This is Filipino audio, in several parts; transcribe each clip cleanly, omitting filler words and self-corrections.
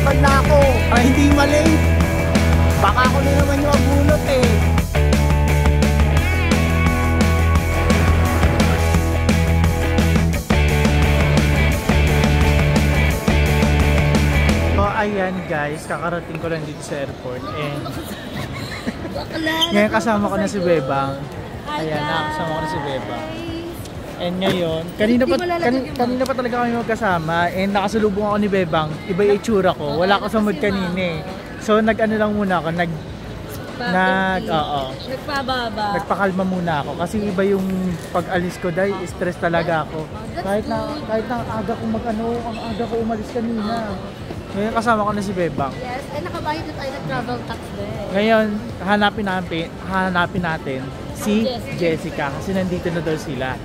Lumipad na ako para hindi malate. Baka ako na naman yung abunot eh. So ayan guys, kakarating ko lang dito sa airport and ngayon kasama ko na si Bebang. Ayan, nakasama ko na si Bebang. And ngayon, kanina pa talaga kami magkasama and nakasalubong ako ni Bebang. Iba yung itsura ko. Wala ko sa mood kanina eh. So nag-ano lang muna ako, nagpakalma muna ako kasi iba yung pag-alis ko dahil stress talaga ako. Kahit na ang aga ko umalis kanina. Ngayon kasama ko na si Bebang. Yes, ay nakabayad na tayo ng travel tax din. Ngayon, hanapin natin si Jessica kasi nandito na daw sila.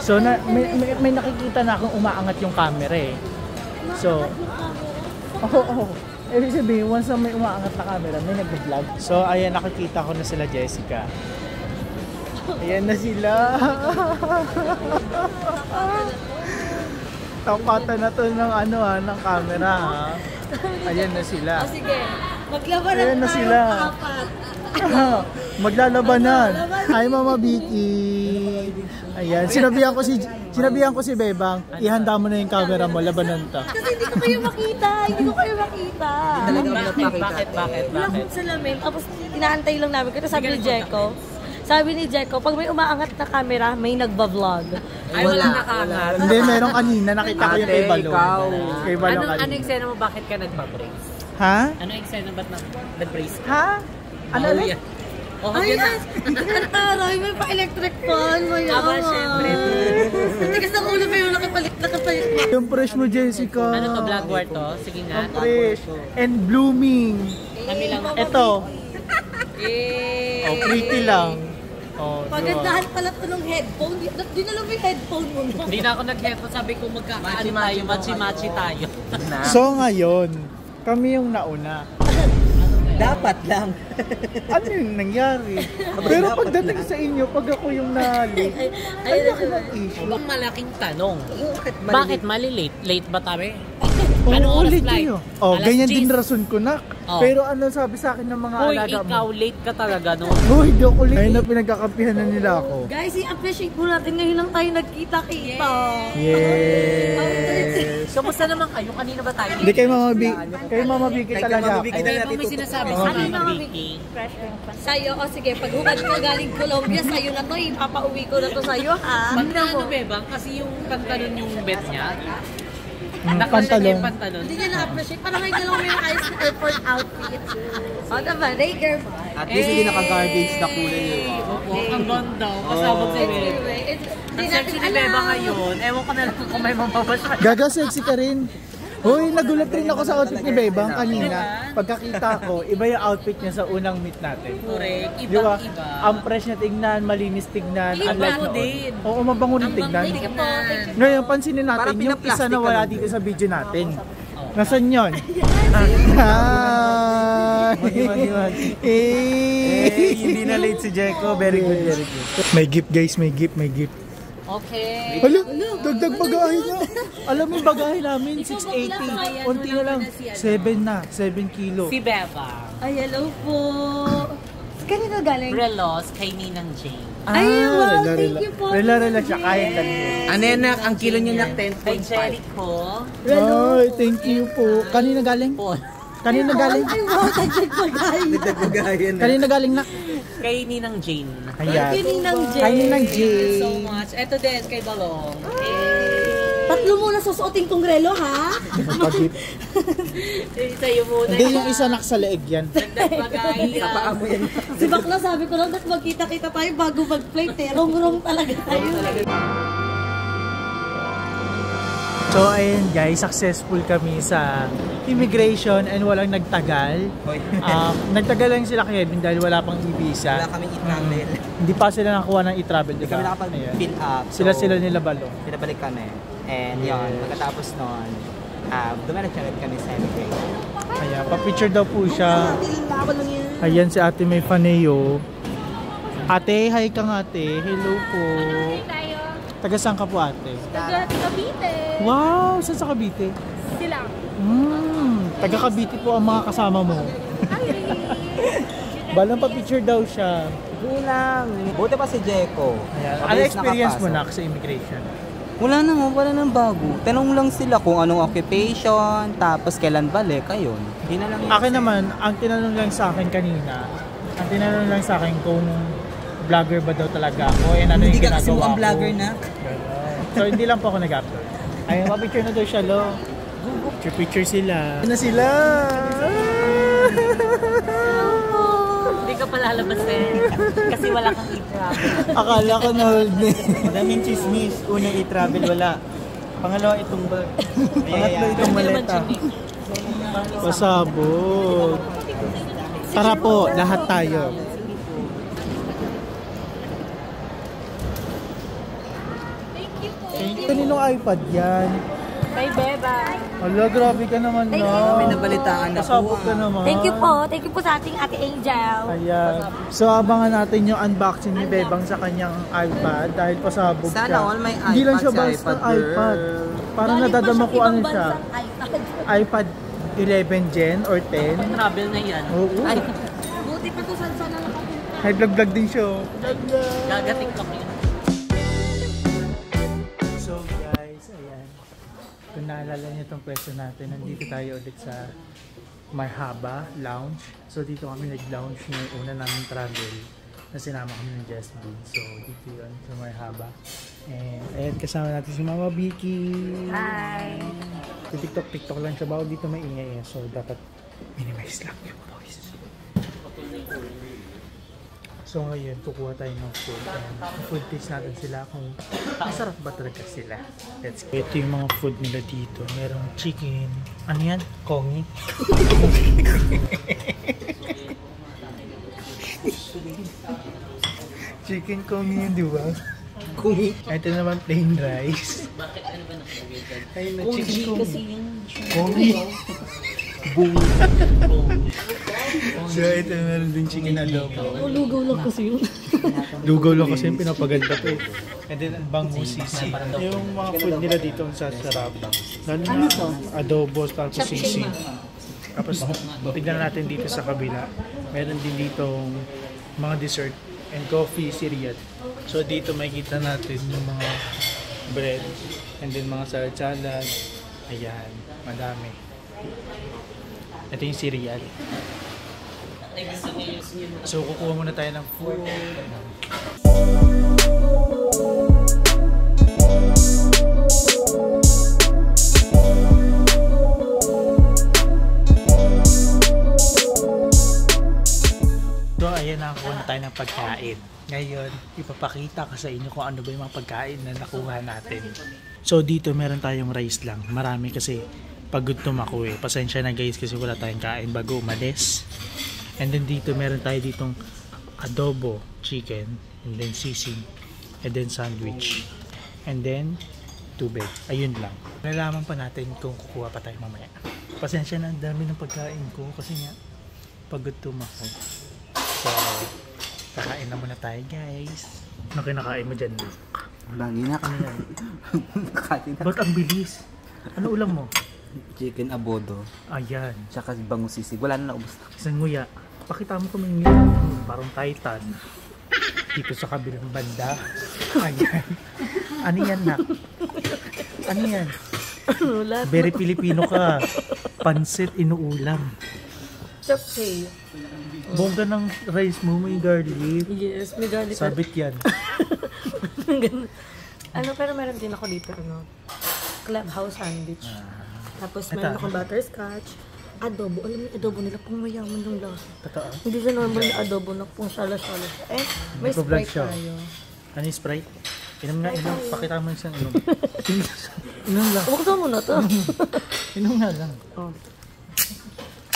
So may nakikita na akong umaangat yung camera eh. So, ibig sabihin, once na may umaangat na camera, may nag-vlog. So, ayan, nakikita ko na sila Jessica. Ayan na sila. Tapatan na to ng ng camera ha. Ayan na sila. O sige, maglabanan ayan na tayo sila. Apat. Maglalabanan. Hi Mama Vicky. Ayan, sinabihan ko si Bebang, ihanda mo na yung camera mo, labanan to. Kasi hindi ko kayo makita. Bakit? Walang salamin. Tapos inaantay lang namin. Kasi sabi ni Jeko, pag may umaangat na camera, may nagba-vlog. Ay, wala nakaangat. Hindi, merong kanina. Nakita ko yung kay Balong. Kay Balong kanina. Ano eksena mo? Bakit ka nagpa-brace? Ha? Ano eksena ba't nag-brace ka? Ha? Ano ulit? Oh, Ay, yun na. aray, may pa-electric fan. Aba, syempre. Tigas ng ulo kayo, nakapalit. Yung fresh mo, Jessica. Ano to, black war to? Sige nga. Fresh. And blooming. Kami lang. Ito. Eh. Oh, pretty lang. Oh, Pagandahan pala ito ng headphone. Di na lang yung headphone mo. Hindi na ako nag-headphone. Sabi ko magkakaano tayo, matchi-matchi tayo. So ngayon, kami yung nauna. Dapat lang. Ano yung nangyari? Pero pagdating sa inyo, pag ako yung na-late, ay laki ng issue. Ang malaking tanong. Bakit malilate? Late ba tayo? Oh, Anong oras late flight? kayo. Oh, Alas ganyan 10. din rason ko na. Oh. Pero ano sabi sa akin ng mga Hoy, alaga mo? ikaw late ka talaga, no? Hoy, di ako late. Ayun na pinagkakampihan na nila ako. Guys, i-appreciate po natin. Ngayon lang tayo nagkita-kita. Yes. Kamusta naman kayo? Kanina ba tayo? Hindi kay Mama Vicky talaga. Ay, may sinasabi Oh, sa Vicky. Mama Vicky. Sa'yo, o sige, pag hukad ko galing Colombia, sa'yo na to, ipapauwi ko na to sa'yo, ha? Pag na ano, Bebang, kasi yung pantalon yung bet niya. Nakalagay Pantalon. yung pantalon. Hindi niya na-appreciate. Parang ngayon lang may ayos na airport outfit. O, diba? Rager. At least hindi naka-garbage na kulay yun. Opo, ang ganda. Kasabot si Bebang. Anyway, hindi Ang natin sexy ni alam. Bebang ngayon. Ewan ko na lang kung may mababash pa. Gaga, sexy ka rin. Hoy, nagulat rin ako sa outfit ni Bebang kanina. Pagkakita ko, iba yung outfit niya sa unang meet natin. Correct. Di ba? Ibang-iba. Ang fresh na tignan, malinis tignan. Mabango unlike noon. din. Oo, mabango rin tignan. Ngayon, pansinin natin, Parang yung isa pinaplastic na ka wala lang. dito sa video natin. Nasaan yun? Hindi na late si Jeko. Very good, very good. May gift guys, may gift. Okay. Hala, dagdag bagahe na. Alam mo yung bagahe namin, 680. Unti na lang. 7 kilo. Si Bebang. Ay, hello po. Kanina galing? Relos kay Ninang Jane. Ay, wow, thank you po. Rela siya, kahit lang. Anenak, ang kilo niya na Kay 10.5. Jericho. Ay, thank you po. Kanina galing? Paul. Kanina galing? Ay, wow, tagdag pagayin. Nagdagagayan na. Kanina galing na? Kay Ninang Jane. Ayan. Kay Ninang Jane. Kay Ninang Thank you so Jane. much. Ito din kay Balong. Tatlo muna susuotin kong relo, ha? Pag-gift. Sa'yo muna. Hindi, yung isa naksa leeg yan. Dagdag bagay. Paa mo yan. Si Bakla, sabi ko lang, magkita-kita tayo bago mag-flight, eh. Rong-rong talaga tayo. So ayun guys, successful kami sa immigration and walang nagtagal. Nagtagal lang sila Kevin dahil wala pang e-visa. Wala kaming i-travel. Hindi pa sila nakakuha ng e-travel, Hindi diba? kami nakapag-fill up. Sila nila Balong. Pinabalik kami. And yun, pagkatapos nun, dumalag siya kami sa immigration. Kaya, pa-picture daw po siya. Ayan si ate may faneo. Ate, hi ka nga ate. Hello po. Taga saan ka po ate? Taga Cavite. Wow, saan sa Cavite? Silang. Taga Cavite po ang mga kasama mo. Balang pa-picture daw siya. Kulang. Buti pa si Jeko. Ayan. Ano Mabilis experience mo nakapasok. na sa immigration? Wala nang bago. Tanong lang sila kung anong occupation, tapos kailan balik, ayun. Yun na lang yun. Akin naman, ang tinanong lang sa akin kanina, ang tinanong lang sa akin kung vlogger ba daw talaga ako and ano Hindi yung ka kasi ginagawa mukhang ko. vlogger na. So hindi lang po ako nag-upload. Ayun, pa-picture na daw siya, lo. Picture sila. Na sila! Hindi ka palalabas kasi wala kang i-travel. Akala ko na-hold na. Madaming chismis. Unang i-travel, wala. Pangalawa, itong bag. Pangatlo itong maleta. Pasabog. Tara po, lahat tayo. Kaninong iPad yan? Kay Beba. Hala, grabe ka naman Thank you. na. May nabalitaan ako. Pasabog ka naman. Thank you po. Thank you po sa ating Ate Angel. Ayan. So, abangan natin yung unboxing ni Bebang sa kanyang iPad dahil pasabog siya. Sana all may Hindi lang iPad siya sa basta iPad, iPad. girl. Parang Galing pa nadadama ko siyang ano ibang siya. bansang iPad. iPad 11 Gen or 10. Travel na yan. Oo. Ay, buti pa kung saan sana nakapunta. Hay vlog din siya. oh. Gagating kami. So guys, ayan. Kung naalala niyo itong pwesto natin, nandito tayo ulit sa Marhaba Lounge. So dito kami nag-lounge ng una namin travel na sinama kami ng Jess Bean. So dito yun sa Marhaba. And ayan, kasama natin si Mama Vicky. Hi. TikTok lang siya. Bawal dito maingay eh. So dapat minimize lang yung voice. So ngayon, kukuha tayo ng food. And food taste natin sila kung masarap ba talaga sila. Let's go. Ito yung mga food nila dito. Merong chicken. Ano yan? Kongi? Chicken kongi yun, di ba? Kongi. Ito naman plain rice. Ayun na, chicken kongi. Kongi. So ito meron din chicken adobo. Lugaw lang kasi yun. Lugaw lang kasi yung pinapaganda to eh. And then ang bango sisi. Yung mga food nila dito ang sasarap. Lalo na adobo tapos sisi. Tapos tignan natin dito sa kabila. Meron din dito mga dessert and coffee, cereal. So dito makikita natin yung mga bread and then mga salad-salad. Ayan, madami. Ito yung cereal. So kukuha muna tayo ng food. So ayan, nakakuha na tayo ng pagkain. Ngayon, ipapakita ko sa inyo kung ano ba yung mga pagkain na nakuha natin. So dito meron tayong rice lang. Marami kasi pagod ako eh. Pasensya na guys kasi wala tayong kain bago umalis. And then dito meron tayo ditong adobo, chicken, and then sisig, and then sandwich, and then tubig. Ayun lang. Nalaman pa natin kung kukuha pa tayo mamaya. Pasensya na, ang dami ng pagkain ko kasi nga pagod ako. So, kakain na muna tayo guys. Ano kinakain mo dyan? Lagi na Ano yan? kakain na. Ba't ang bilis? Ano ulam mo? Chicken abodo. Ayan. Tsaka bangus sisig. Wala na naubos na. Isang nguya. Pakita mo kami nguya. Parang Titan. Dito sa kabilang banda. Ayan. Ano yan, nak? Ano yan? Very Filipino ka. Pansit inuulam. Chapsay. Bongga ng rice mo, may garlic. Yes, may garlic. Sabit yan. Ano, pero meron din ako dito, clubhouse sandwich. Tapos meron akong butterscotch. Adobo. Alam mo yung adobo nila, pang mayaman yung lasa. Totoo. Hindi siya normal na adobo na pang sala-sala. Eh, may Nagpa-vlog Sprite siya. tayo. Ano yung Sprite? Inom nga, inom. Pakita mo yung isang inom. Inom lang. Buksan mo na to. Inom nga lang. Oh.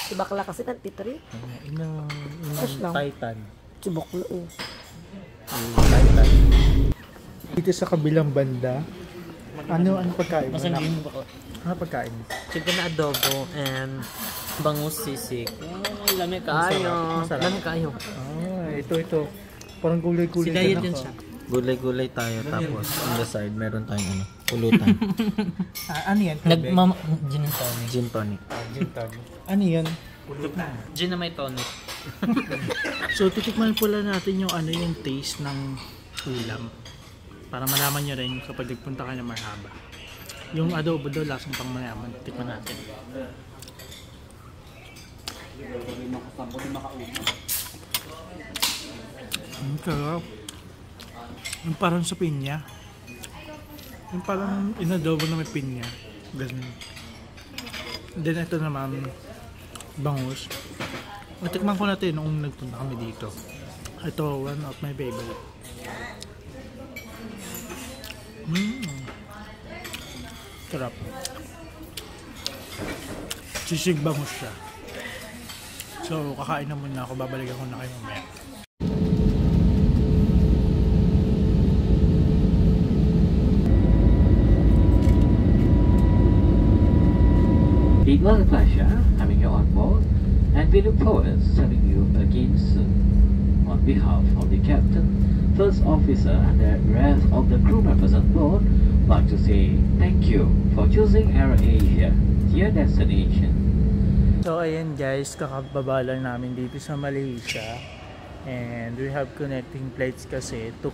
Si bakla kasi nagtitri. Inom. Fresh lang. Titan. Si bakla eh. Titan. Dito sa kabilang banda, ano pagkain mo? Masangin mo ba? Ano pagkain mo? Chicken na adobo and bangus sisig. Ay, lamig kayo. Masarap. Lamig kayo. Ah, ito. Parang gulay-gulay Si Diet ka na yun ka. siya. Gulay-gulay tayo tapos on the side meron tayong ano. Pulutan. Ano yan? Tubig? Gin and tonic. Gin tonic. Gin tonic. Ano yan? Gin na may tonic. So, titikman pala natin yung yung taste ng ulam. Para malaman nyo rin kapag nagpunta ka ng Marhaba. Yung adobo daw, lasang pang mayaman. Tikman natin. Ang sarap. Yung parang sa pinya. Yung parang inadobo na may pinya. Ganun. Then ito naman, bangus. Natikman ko natin noong nagpunta kami dito. Ito, one of my favorite. Sarap. Sisig bangus siya. So, kakain na muna ako. Babalikan ko na kayo mamaya. It was a pleasure having you on board, and we look forward to having you again soon. On behalf of the captain, first officer, and the rest of the crew members on board, I'd like to say thank you for choosing AirAsia, your destination. So ayan guys, kakababa lang namin dito sa Malaysia. And we have connecting flights kasi to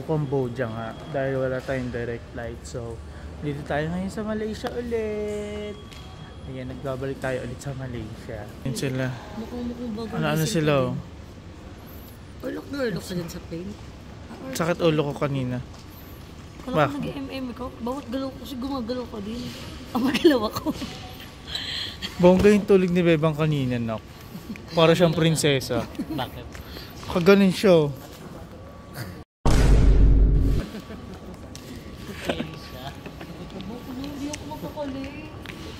Cambodia nga. Dahil wala tayong direct flight. So dito tayo ngayon sa Malaysia ulit. Ayan, nagbabalik tayo ulit sa Malaysia. Ayan sila. Ano sila oh. Ulok na ulok ka dyan sa plane. Sakit ulo ko kanina. Kala ko nag-MM ikaw. Bawat galaw ko kasi gumagalaw ka din. Ang magalaw ako. Bongga yung tulog ni Bebang kanina, nak. Para siyang prinsesa. Bakit? Kaganon siya. Hindi ako mapakali.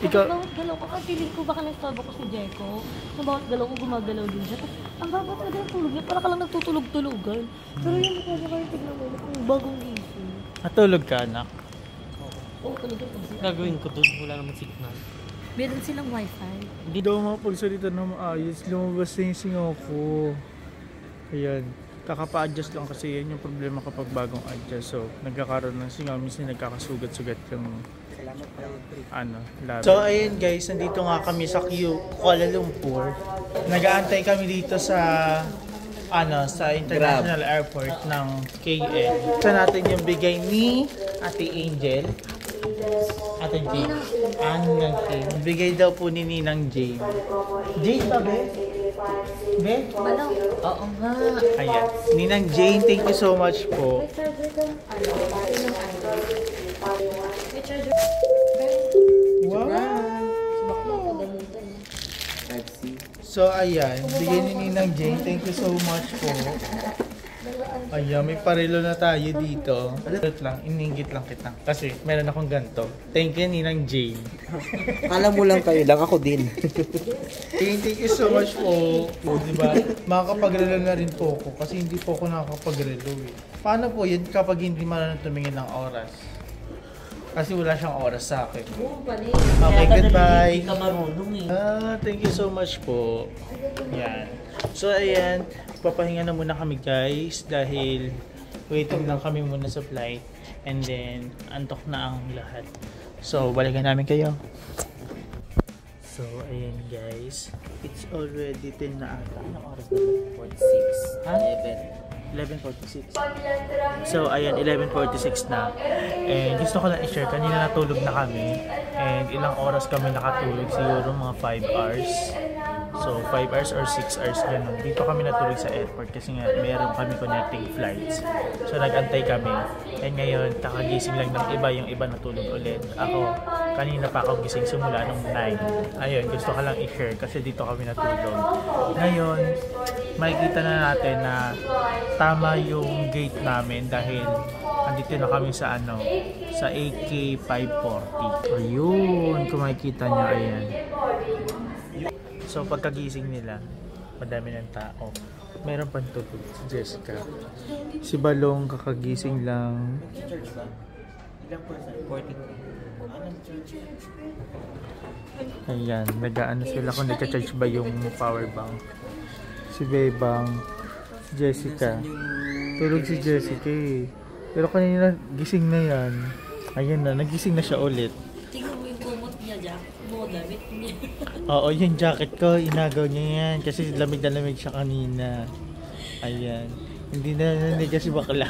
Ikaw, Bawat galaw ko, feeling ko baka nag-stop ako si Jeko. Sa bawat galaw ko gumagalaw din siya. Tapos, ang bawat na din tulog niya, para ka lang nagtutulog-tulogan. Pero yun ako sa kayo tignan mo, kung bagong gising. natulog ka, anak. Oo, talaga kasi. Gagawin ko doon, wala naman signal. Meron silang wifi. Hindi daw makapagsalita na maayos. Lumabas na yung singaw ko. Ayan. Kakapa-adjust lang kasi yan yung problema kapag bagong adjust. So, nagkakaroon ng singaw. Minsan nagkakasugat-sugat yung labi. So, ayun guys. Nandito nga kami sa Kuala Lumpur. Nag-aantay kami dito sa sa International Airport ng KL. Sa natin yung bigay ni Ate Angel. Ate Jane. Ninang Jane. Bigay daw po ni Ninang Jane. Jane ba, Be? Be? Balaw. Oo nga. Ayan. Ninang Jane, thank you so much po. Wow! So, ayan. Bigay ni Ninang Jane. Thank you so much po. Ayan, may parelo na tayo dito. Iningit lang kita. Kasi meron akong ganito. Thank you, Ninang Jane. Kala mo lang kayo lang, ako din. Thank you so much po. Diba? Makakapagrelo na rin po ako kasi hindi po ako nakakapagrelo eh. Paano po yun kapag hindi marunong tumingin ng oras? Kasi wala siyang oras sa akin. Okay, goodbye. Hindi ka marunong eh. Thank you so much po. Yan. So, ayan. Papahinga na muna kami guys dahil waiting lang kami muna sa flight. And then, antok na ang lahat. So, balikan namin kayo. So, ayan guys. It's already 10 na ata. Anong oras na? 46. Ha? 11:46. So, ayan, 11:46 na. And gusto ko lang i-share, kanina natulog na kami. And ilang oras kami nakatulog? Siguro mga 5 hours. So, 5 hours or 6 hours ganun. Dito kami natulog sa airport kasi nga meron kami connecting flights. So, nag-antay kami. And ngayon, kakagising lang ng iba, yung iba natulog ulit. Ako, kanina pa ako gising simula nung 9. Ayun, gusto ko lang i-share kasi dito kami natulog. Ngayon, makikita na natin na tama yung gate namin dahil andito na kami sa sa AK 540. Ayun, kung makikita nyo, ayan. So pagkagising nila, madami ng tao. Meron pang tulog si Jessica. Si Balong kakagising lang. Ilang percent? 40. Ayan, nag-aano sila kung nagka-charge ba yung power bank. Si Bebang, si Jessica. Tulog si Jessica eh. Pero kanina gising na yan. Ayan na, nagising na siya ulit. Tingnan mo yung kumot niya dyan. Mga damit niya. Oo, yung jacket ko, inagaw niya yan. Kasi lamig na lamig siya kanina. Ayan. Hindi na naniga si bakla.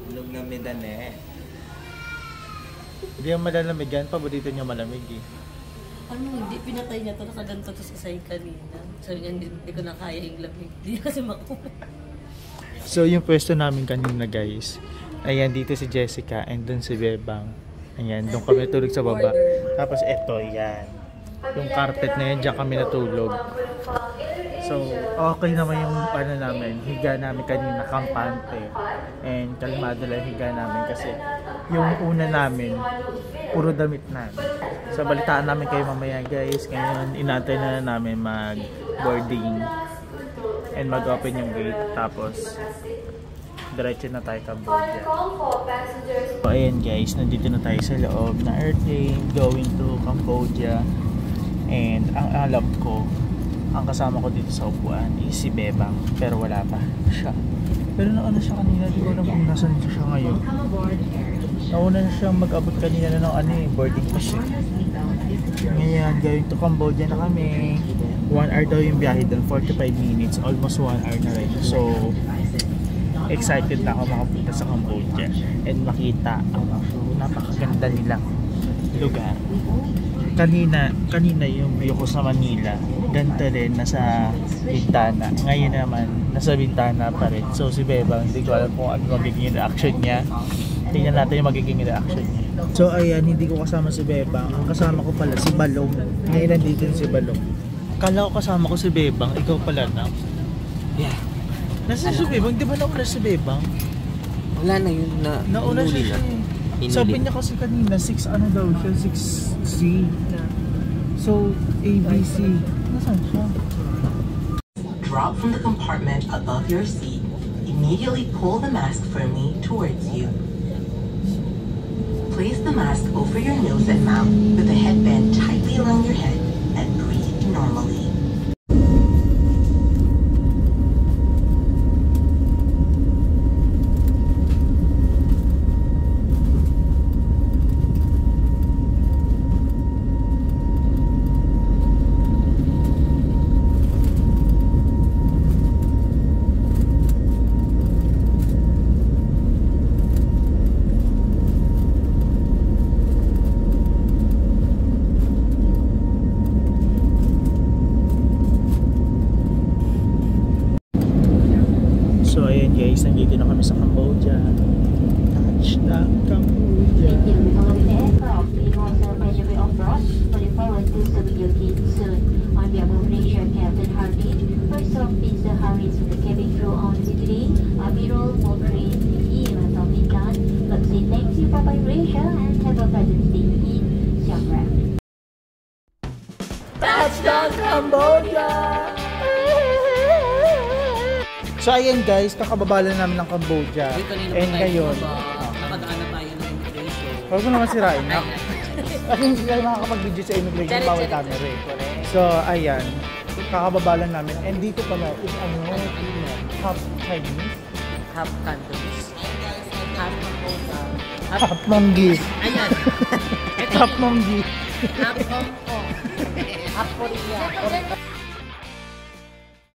Tulog ng medan eh. Hindi yung malalamigan, paborito niya malamig eh. Ano, hindi pinatay niya to. Nakaganto to sa side kanina. Sabi niya, hindi ko na kaya yung lamig. Hindi kasi makuha. So yung pwesto namin kanina guys, ayan dito si Jessica and dun si Bebang. Ayan, doon kami natulog sa baba. Tapos eto, yan. Yung carpet na yan, dyan kami natulog. So, okay naman yung ano namin, higa namin kanina, kampante. And kalmado lang higa namin kasi yung una namin, puro damit na. So, balitaan namin kayo mamaya guys. Ngayon, inantay na namin mag-boarding and mag-open yung gate. Tapos, diretso na tayo Cambodia. So, ayan guys, nandito na tayo sa loob na airplane going to Cambodia. And ang alam ko, ang kasama ko dito sa upuan is si Bebang, pero wala pa siya. Pero nauna siya kanina, di ko alam kung nasan siya ngayon. Nauna na siyang mag-abot kanina na ng boarding pass. Ngayon, going to Cambodia na kami. 1 hour daw yung biyahe doon, 45 minutes, almost 1 hour na rin. So, excited na ako makapunta sa Cambodia and makita ang napakaganda nilang lugar. Kanina yung view ko sa Manila, ganda rin, nasa bintana. Ngayon naman, nasa bintana pa rin. So si Bebang, hindi ko alam kung ano magiging reaction niya. Tingnan natin yung magiging reaction niya. So ayan, hindi ko kasama si Bebang. Ang kasama ko pala si Balong. Ngayon nandito si Balong. Kala ko kasama ko si Bebang, ikaw pala na. Yeah. Nasaan si Bebang? Di ba nauna si Bebang? Wala na yun na. Nauna inuli siya. Inuli. Sabi niya kasi kanina, 6 ano daw siya, 6C. So, ABC. Nasaan siya? Drop from the compartment above your seat. Immediately pull the mask firmly towards you. Place the mask over your nose and mouth with the headband tightly around your head and breathe normally. So ayan guys, nandito na kami sa Cambodia. Touchdown Cambodia. Thank you. Following the aircraft, it was a pleasure of us for the pilot to serve your kids soon. On behalf of Malaysia, Captain Harvey, first officer Harris with the cabin crew on duty, Admiral Moultrie, Ian Topitan, but say thank you for Malaysia and have a pleasant stay in Siem Reap. Touchdown Cambodia! So ayan guys, kakababa lang namin ng Cambodia. Uy, kanina And pa tayo ngayon, bumaba. Nakadaan na tayo ng immigration. huwag mo naman sirain. Kasi hindi tayo makakapag-video sa immigration, bawal camera eh. So ayan, kakababa lang namin. And dito pala is half Chinese. Half Cantonese. Half Cambodia. Half Monggi. Ayan. Half Monggi. Half Hong Kong. Half Korea.